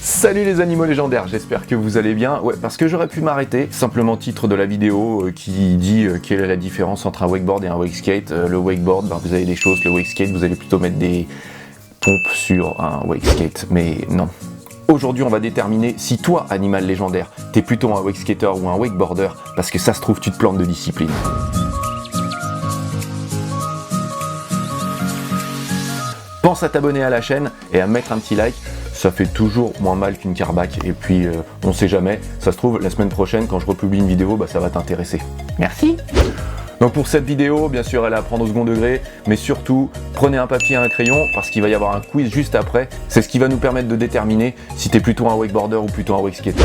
Salut les animaux légendaires, j'espère que vous allez bien. Ouais, parce que j'aurais pu m'arrêter. Simplement titre de la vidéo qui dit quelle est la différence entre un wakeboard et un wakeskate. Le wakeboard, ben, vous avez des choses, le wakeskate, vous allez plutôt mettre des pompes sur un wakeskate, mais non. Aujourd'hui, on va déterminer si toi, animal légendaire, t'es plutôt un wakeskater ou un wakeboarder, parce que ça se trouve, tu te plantes de discipline. Pense à t'abonner à la chaîne et à mettre un petit like. Ça fait toujours moins mal qu'une carbac. Et puis, on sait jamais. Ça se trouve, la semaine prochaine, quand je republie une vidéo, bah, ça va t'intéresser. Merci. Donc pour cette vidéo, bien sûr, elle est à prendre au second degré. Mais surtout, prenez un papier et un crayon parce qu'il va y avoir un quiz juste après. C'est ce qui va nous permettre de déterminer si t'es plutôt un wakeboarder ou plutôt un wakeskater.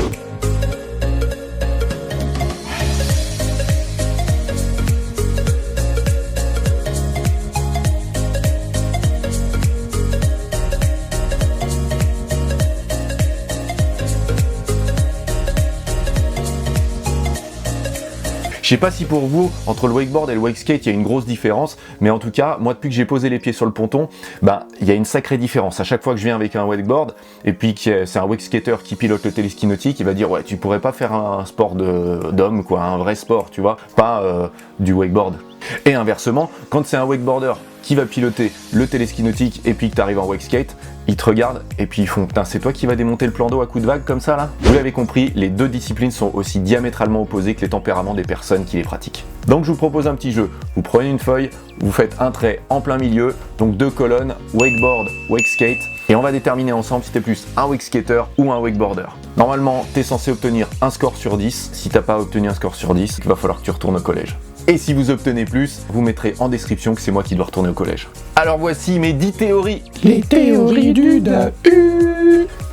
Je sais pas si pour vous, entre le wakeboard et le wakeskate, il y a une grosse différence, mais en tout cas, moi depuis que j'ai posé les pieds sur le ponton, bah, il y a une sacrée différence. À chaque fois que je viens avec un wakeboard, et puis que c'est un wakeskater qui pilote le téléski nautique, il va dire ouais, tu pourrais pas faire un sport d'homme, quoi, un vrai sport, tu vois, pas du wakeboard. Et inversement, quand c'est un wakeboarder qui va piloter le téléski nautique et puis que tu arrives en wakeskate, ils te regardent et puis ils font putain, c'est toi qui vas démonter le plan d'eau à coups de vague comme ça là? Vous l'avez compris, les deux disciplines sont aussi diamétralement opposées que les tempéraments des personnes qui les pratiquent. Donc je vous propose un petit jeu. Vous prenez une feuille, vous faites un trait en plein milieu, donc deux colonnes, wakeboard, wakeskate, et on va déterminer ensemble si t'es plus un wakeskater ou un wakeboarder. Normalement, t'es censé obtenir un score sur 10. Si t'as pas obtenu un score sur 10, il va falloir que tu retournes au collège. Et si vous obtenez plus, vous mettrez en description que c'est moi qui dois retourner au collège. Alors voici mes 10 théories. Les théories du Dahu.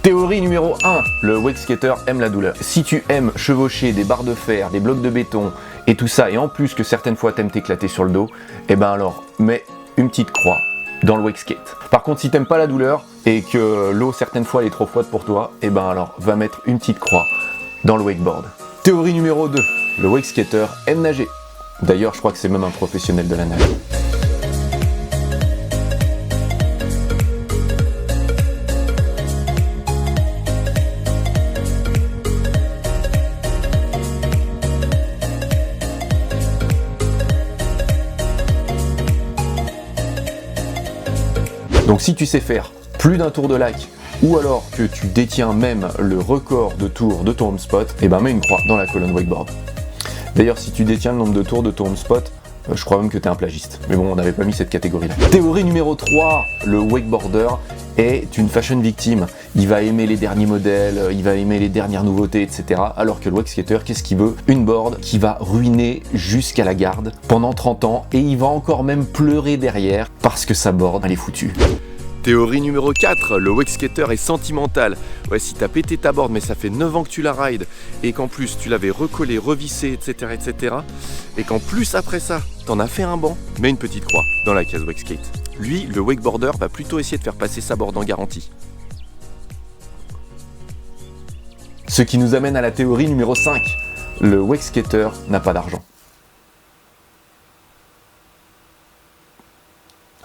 Théorie numéro 1, le wakeskater aime la douleur. Si tu aimes chevaucher des barres de fer, des blocs de béton et tout ça, et en plus que certaines fois t'aimes t'éclater sur le dos, et ben alors mets une petite croix dans le wakeskate. Par contre, si t'aimes pas la douleur et que l'eau certaines fois elle est trop froide pour toi, et ben alors va mettre une petite croix dans le wakeboard. Théorie numéro 2, le wakeskater aime nager. D'ailleurs, je crois que c'est même un professionnel de la nage. Donc si tu sais faire plus d'un tour de lac, ou alors que tu détiens même le record de tours de ton home spot, et ben mets une croix dans la colonne wakeboard. D'ailleurs, si tu détiens le nombre de tours de ton home spot, je crois même que tu es un plagiste. Mais bon, on n'avait pas mis cette catégorie-là. Théorie numéro 3, le wakeboarder est une fashion victime. Il va aimer les derniers modèles, il va aimer les dernières nouveautés, etc. Alors que le wakeskater, qu'est-ce qu'il veut? Une board qui va ruiner jusqu'à la garde pendant 30 ans et il va encore même pleurer derrière parce que sa board, elle est foutue. Théorie numéro 4, le wakeskater est sentimental. Ouais, si t'as pété ta board mais ça fait 9 ans que tu la rides et qu'en plus tu l'avais recollé, revissé, etc. et qu'en plus après ça, t'en as fait un banc, mets une petite croix dans la case wakeskate. Lui, le wakeboarder, va plutôt essayer de faire passer sa board en garantie. Ce qui nous amène à la théorie numéro 5, le wakeskater n'a pas d'argent.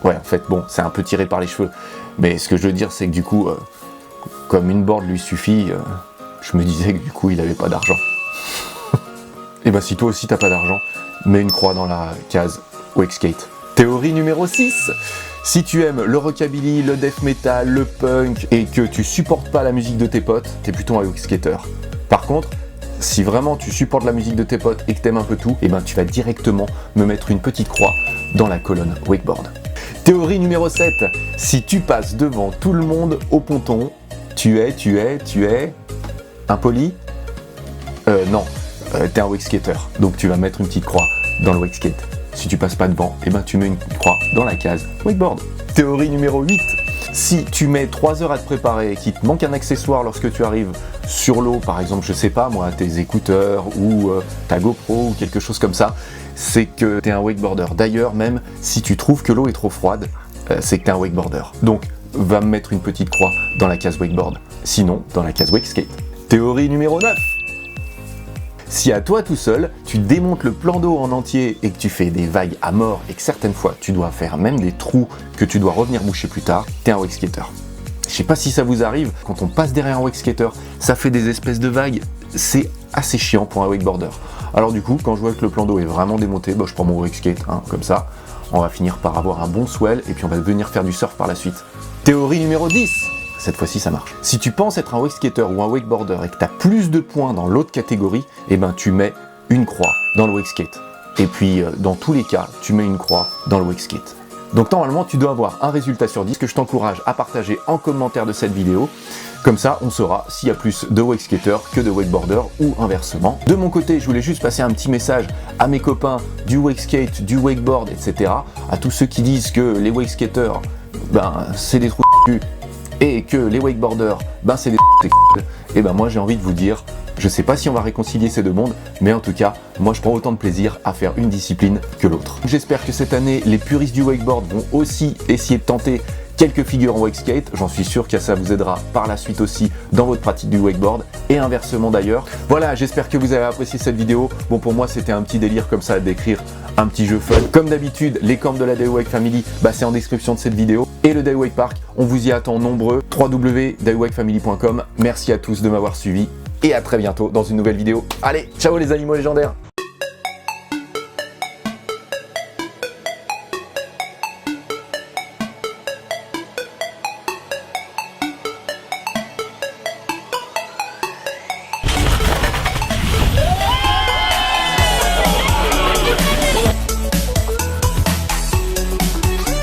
Ouais, en fait, bon, c'est un peu tiré par les cheveux. Mais ce que je veux dire, c'est que du coup, comme une board lui suffit, je me disais que du coup, il avait pas d'argent. Et bah, si toi aussi t'as pas d'argent, mets une croix dans la case wakeskate. Théorie numéro 6. Si tu aimes le rockabilly, le death metal, le punk, et que tu supportes pas la musique de tes potes, t'es plutôt un wakeskater. Par contre, si vraiment tu supportes la musique de tes potes et que t'aimes un peu tout, et ben tu vas directement me mettre une petite croix dans la colonne wakeboard. Théorie numéro 7, si tu passes devant tout le monde au ponton, tu es impoli? Non, t'es un wakeskater, donc tu vas mettre une petite croix dans le wakeskate. Si tu passes pas devant, et ben tu mets une croix dans la case wakeboard. Théorie numéro 8, si tu mets 3 heures à te préparer et qu'il te manque un accessoire lorsque tu arrives sur l'eau, par exemple, je sais pas moi, tes écouteurs ou ta GoPro ou quelque chose comme ça, c'est que t'es un wakeboarder. D'ailleurs, même si tu trouves que l'eau est trop froide, c'est que t'es un wakeboarder. Donc, va me mettre une petite croix dans la case wakeboard. Sinon, dans la case wakeskate. Théorie numéro 9. Si à toi tout seul, tu démontes le plan d'eau en entier et que tu fais des vagues à mort et que certaines fois tu dois faire même des trous que tu dois revenir boucher plus tard, t'es un wakeskater. Je sais pas si ça vous arrive, quand on passe derrière un wakeskater, ça fait des espèces de vagues, c'est assez chiant pour un wakeboarder. Alors du coup, quand je vois que le plan d'eau est vraiment démonté, je prends mon wakeskate, comme ça, on va finir par avoir un bon swell et puis on va venir faire du surf par la suite. Théorie numéro 10. Cette fois-ci, ça marche. Si tu penses être un wakeskater ou un wakeboarder et que tu as plus de points dans l'autre catégorie, tu mets une croix dans le wakeskate. Et puis, dans tous les cas, tu mets une croix dans le wakeskate. Donc normalement, tu dois avoir un résultat sur 10 que je t'encourage à partager en commentaire de cette vidéo. Comme ça, on saura s'il y a plus de wakeskaters que de wakeboarders ou inversement. De mon côté, je voulais juste passer un petit message à mes copains du wakeskate, du wakeboard, etc. À tous ceux qui disent que les wakeskaters, c'est des trous de cul et que les wakeboarders, c'est des trous de cul. Et moi, j'ai envie de vous dire, je sais pas si on va réconcilier ces deux mondes, mais en tout cas, moi je prends autant de plaisir à faire une discipline que l'autre. J'espère que cette année, les puristes du wakeboard vont aussi essayer de tenter quelques figures en wakeskate. J'en suis sûr que ça vous aidera par la suite aussi dans votre pratique du wakeboard et inversement d'ailleurs. Voilà, j'espère que vous avez apprécié cette vidéo. Bon, pour moi, c'était un petit délire comme ça d'écrire un petit jeu fun. Comme d'habitude, les camps de la Daiwake Family, c'est en description de cette vidéo. Et le Daiwake Park, on vous y attend nombreux. www.daiwakefamily.com. Merci à tous de m'avoir suivi et à très bientôt dans une nouvelle vidéo. Allez, ciao les animaux légendaires!